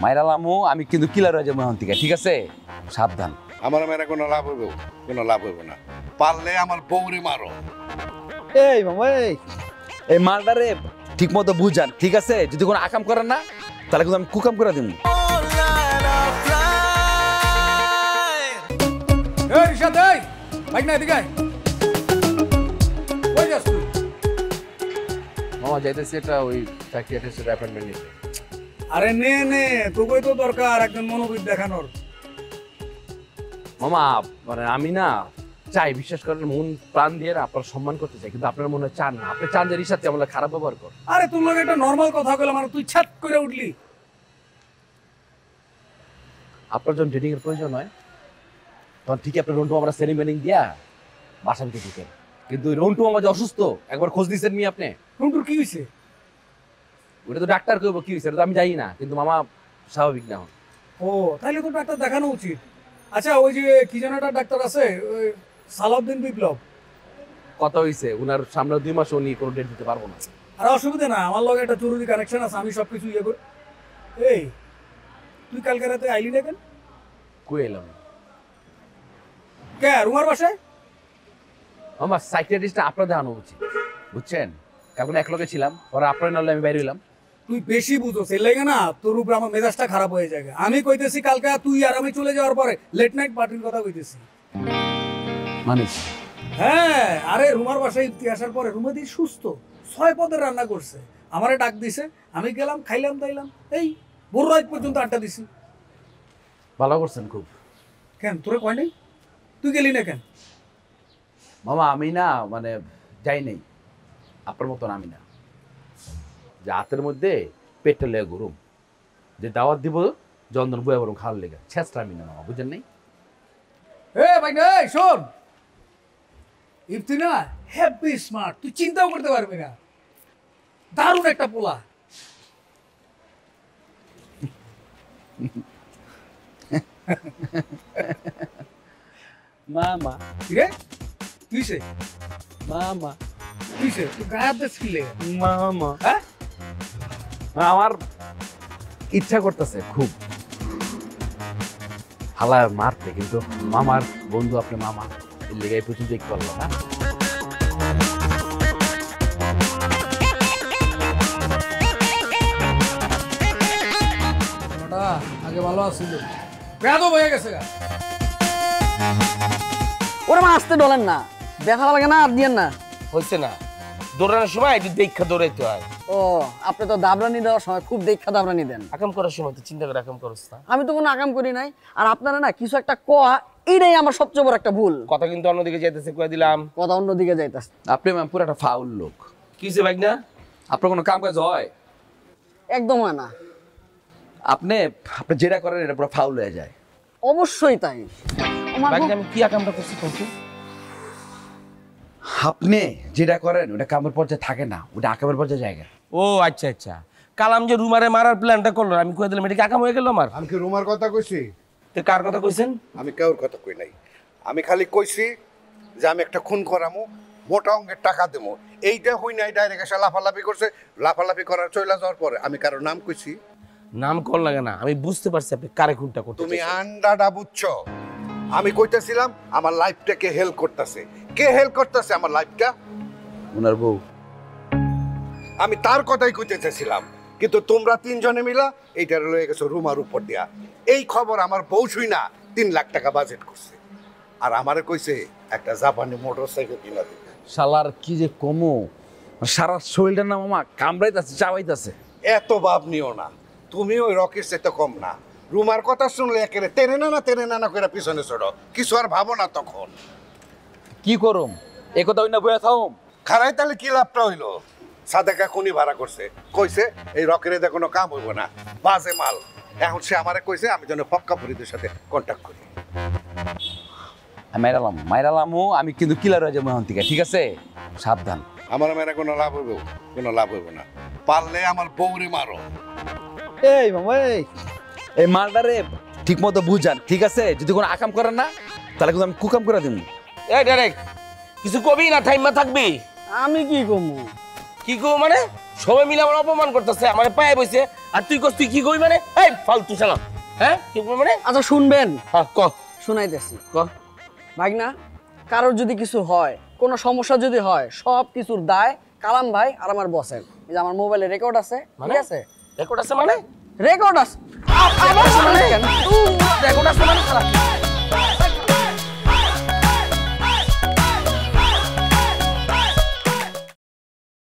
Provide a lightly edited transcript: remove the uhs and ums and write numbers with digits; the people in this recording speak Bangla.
মাইরালামু আমি কিন্তু কিলার হয়ে যাবো এখন থেকে, ঠিক আছে? সাবধান। আমার মেয়েরা কোনো লাভ হইব না। পারলে আমার বউরে মারো। এই মামা এই মালটারে ঠিক মতো বুঝান, ঠিক আছে? যদি কোনো আকাম করেন না তাহলে কিন্তু আমি কুকাম করে দিব। মামা যাইতেছি এটা ওই সাইকিয়াট্রিস্টের অ্যাপয়েন্টমেন্ট নিতে। আরে নে তোকে তো দরকার একজন মনোবিদ দেখানোর। মামা মানে আমি না চাই, বিশ্বাস করেন মন প্রাণ দিয়ে আপনার সম্মান করতে চাই, কিন্তু আপনার মনে হয় চান না। আপনি চান যে রিসার্চ আমরা খারাপ ব্যবহার কর। আরে তোর লগে একটা নরমাল কথা কইলাম আর তুই ছাত করে উঠলি। আপনার যখন ট্রেনিং এর প্রয়োজন হয় তখন ঠিকই আপনার রন্টু আমরা সেরিমনি দিয়া বাসা ভিতরে ঢুকেন, কিন্তু রন্টু মামা যে অসুস্থ একবার খোঁজ দিচ্ছেন নি আপনি? রন্টুর কি হয়েছে? ওটা তো ডাক্তার কইব কি হয়েছে, তো আমি জানি না, কিন্তু মামা স্বাভাবিক না। ও তাহলে তো ডাক্তার দেখানো উচিত। আচ্ছা ওই যে কি যেন একটা ডাক্তার আছে ওই সালাউদ্দিন বিপ্লব, কথা হয়েছে ওনার সামনে 2 মাস উনি কোনো ডেট দিতে পারবো না। আর অসুবিধা না, আমার লগে একটা জরুরি কানেকশন আছে, আমি সবকিছু ইয়ে করি। এই তুই কালকে রাতে আইলি না কেন? কই এলাম কে রুমার বাসায়? আমার সাইকিয়াট্রিস্টটা আপনার দেখানো উচিত, বুঝছেন? কারণ এক লগে ছিলাম, পরে আপনার নাহলে আমি বাইরে হইলাম। তুই বেশি বুঝোস, এর লাগে না তোর উপরে আমার মেজাজটা খারাপ হয়ে যায়। আমি কইতেছি কালকে তুই আর আমি চলে যাওয়ার পরে লেট নাইট পার্টির কথা কইতেছি। মানে হ্যাঁ, আরে রুমার বাসায় ইফতি আসার পরে রুমাদি সুস্থ 6 পদের রান্না করছে, আমারে ডাক দিছে, আমি গেলাম খাইলাম দাইলাম, এই ভোর রাত পর্যন্ত আড্ডা দিছি। ভালো করছেন খুব। কেন তোরে কয় নাই? তুই গেলি না কেন? মামা আমি না মানে যাই নাই, আপনার মতন আমি না যে হাতের মধ্যে পেটটা লেগে গরম, যে দাওয়াত দিব জন্দন বয়ে বরং খাওয়ার লেগে ছেঁচটা আমি না মামা, বুঝেন নাই? এ ভাই এই শোন, ইফতি না হ্যাপি স্মার্ট, তুই চিন্তাও করতে পারবি না, দারুণ একটা পোলা। মামা রে তুইছে মামা তুইছে তুই গায়ে হাত ছিলে মামা, হ্যাঁ? আমার ইচ্ছা করতেছে খুব হালায় মারতে, কিন্তু মামার বন্ধু আপনি মামা, এর লেগে এই পর্যন্ত একটু পারলো না। আগে ভালো আছিল, বেয়াদব হয়ে গেছে। ওরে মা আসতে ডলেন না, দেখা লাগে না, আর দিয়েন না। হয়েছে না, দৌড়ানোর সময় একটু দেখা দৌড়াইতে হয়। ও আপনি তো দাবরানি দেওয়ার সময় খুব দেখা দাবরানি দেন। আকাম করার সময় তো চিন্তা করে আকাম করছ না। আমি তো কোনো আকাম করি নাই, আর আপনারা না কিছু একটা কোয়া, এইটাই আমার সবচেয়ে বড় একটা ভুল। কথা কিন্তু অন্যদিকে যাইতেছে, কয়ে দিলাম কথা অন্যদিকে যাইতাছে। আপনি ম্যাম পুরো একটা ফাউল লোক। কি হয়েছে ভাই না? আপনার কোনো কাম কাজ হয়? একদম হয় না। আপনি আপনি যেটা করেন এটা পুরো ফাউল হয়ে যায়। অবশ্যই তাই। ভাই আমি কি আকামটা করছি কইছি? আপনি যেটা করেন ওটা কামের পর্যায়ে থাকে না, ওটা আকামের পর্যায়ে জায়গা। ও আচ্ছা আচ্ছা, কালাম যে রুমারে মারার প্ল্যানটা করলো, আমি কয়ে দিলাম এটা কি আকাম হয়ে গেল আমার? আমি কি রুমার কথা কইছি? তো কার কথা কইছেন? আমি কারোর কথা কই নাই। আমি খালি কইছি যে আমি একটা খুন করামু, মোটা অঙ্কের টাকা দেবো। এইটা হই নাই, ডাইরেক্ট এসে লাফালাফি করছে। লাফালাফি করার চলে যাওয়ার পরে আমি কারোর নাম কইছি? নাম কল লাগে না, আমি বুঝতে পারছি আপনি কারে খুনটা করতে। তুমি আন্ডাটা বুঝছো? আমি কইতেছিলাম আমার লাইফটাকে হেল্প করতেছে। কে হেল্প করতেছে আমার লাইফটা? ওনার বউ। আমি তার কথাই কইতে চাইছিলাম, কিন্তু তোমরা 3 জনে মিলা এইটার লয়ে গেছো রুমার উপর দিয়া। এই খবর আমার বউ শুই না 3 লাখ টাকা বাজেট করছে, আর আমারে কইছে একটা জাপানি মোটরসাইকেল কিনা দিতে। শালার কি যে কমো, সারা শরীরটা না মামা কামড়াইতেছে, চাবাইতেছে। এত ভাব নিও না, তুমি ওই রকের চেয়ে কম না। রুমার কথা শুনলে একেবারে তেরে না করে পিছনে চড়ো, কিছু আর ভাবো না তখন। কি করুম এ কথা না বইয়া থাও। খারাই তাহলে কি লাভটা হইলো? সাদেকা খুনি ভাড়া করছে, কইছে এই রকের এদের কোনো কাম হইব না, বাজে মাল। এখন সে আমারে কইছে আমি যেন ফক্কা ফরিদের সাথে কন্ট্যাক্ট করি। মাইরালামু আমি কিন্তু কিলার হয়ে যাবো এখন থেকে, ঠিক আছে? সাবধান। আমার মেয়েরা কোনো লাভ হইব না। পারলে আমার বউরে মারো। এই মামা এই মালটারে ঠিক মতো বুঝান, ঠিক আছে? যদি কোনো আকাম করেন না তাহলে কিন্তু আমি কুকাম করে দিব। এই ডাইরেক্ট কিছু কবি না, থাইমা থাকবি। আমি কি কমু? কি কো মানে? সবাই মিলে আমার অপমান করতেছে, আমার পায়ে বইছে, আর তুই কস তুই কি কই মানে? এই ফালতু শালা, হ্যাঁ কি কই মানে? আচ্ছা শুনবেন, হ্যাঁ ক শুনাইতেছি। ক। ভাগনা, কারোর যদি কিছু হয়, কোনো সমস্যা যদি হয়, সব কিছুর দায় কালাম ভাই আর আমার বসের। এই যে আমার মোবাইলে রেকর্ড আছে, ঠিক আছে? রেকর্ড আছে মানে? রেকর্ড আছে। আবার শুনলেন কেন? রেকর্ড আছে মানে খারাপ।